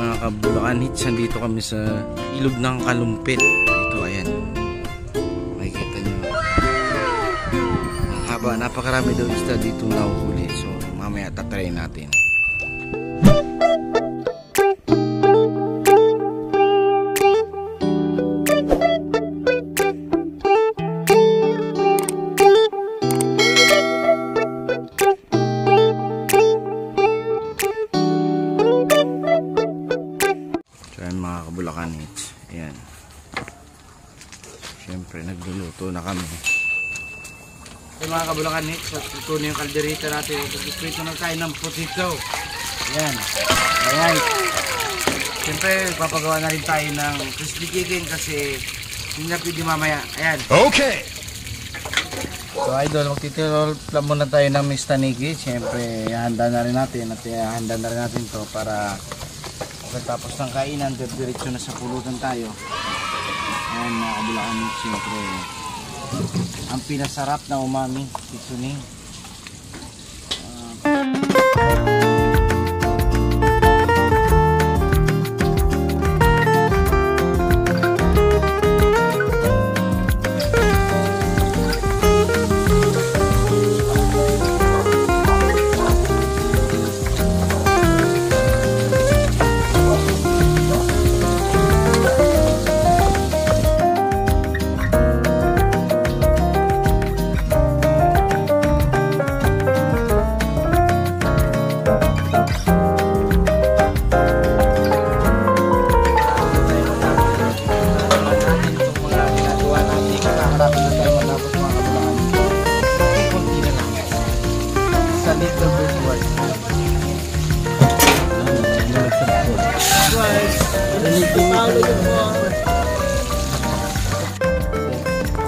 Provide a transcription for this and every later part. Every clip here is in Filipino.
Mga kabulakan hits, nandito kami sa ilog ng Kalumpit. Dito, ayan. Makikita nyo. Ang haba, napakarami daw isda dito nahuhuli. So, mamaya tatry natin. Mga kabulakan hits, ayan, syempre nagluluto na kami. Okay, mga kabulakan hits, ito na yung kalderita natin. Ito na tayo ng pusito, ayan, ayan. Syempre papagawa na rin tayo ng crispy chicken kasi hindi na pwede mamaya, ayan. Okay, so idol, magtitimpla muna tayo ng mistanigi. Syempre handa na rin natin at handa na rin natin to para pagkatapos ng kainan, diretso na sa pulutan tayo. Ayan mga kabulakan, siyempre ang pinasarap na umami, seasoning.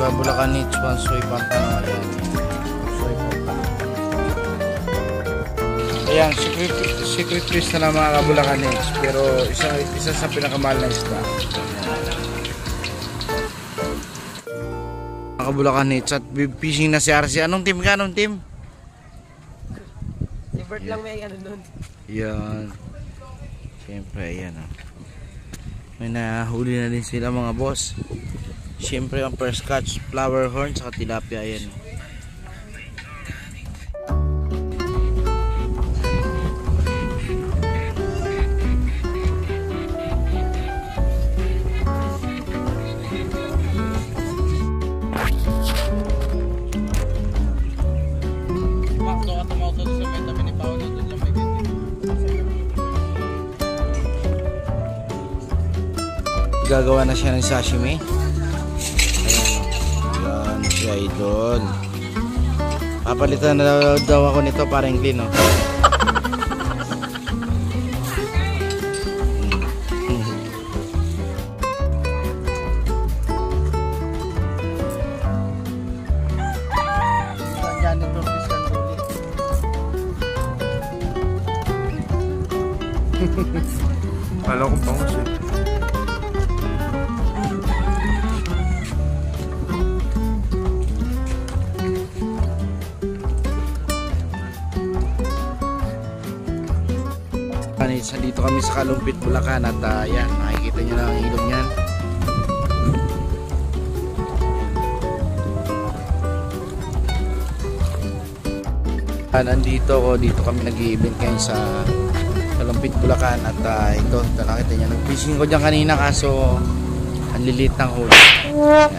Kabulakan hits, one soy pampano. Ayan, soy pampano. Ayan, secret fish na lang mga kabulakan hits, pero isa sa pinakamahal na isda. Mga kabulakan hits, at fishing na si RC. Anong team ka? Anong team? Si Bert lang may ano nun. Yan. Siyempre, ayan o. May nahuli na din sila mga boss. Siyempre ang first catch, flower horn sa tilapia, ayan. Gagawa na siya ng sashimi. Ayan si idol. Papalitan na daw ako nito para yung clean, no? Kala ko pa siya. Dito kami sa Kalumpit, Bulacan at yan, makikita nyo na ang ilog nyan. Dito kami nag-i-event ngayon sa Kalumpit, Bulacan at ito, nakita nyo, nag-fishing ko dyan kanina kaso ang lilit ng huli. Yan.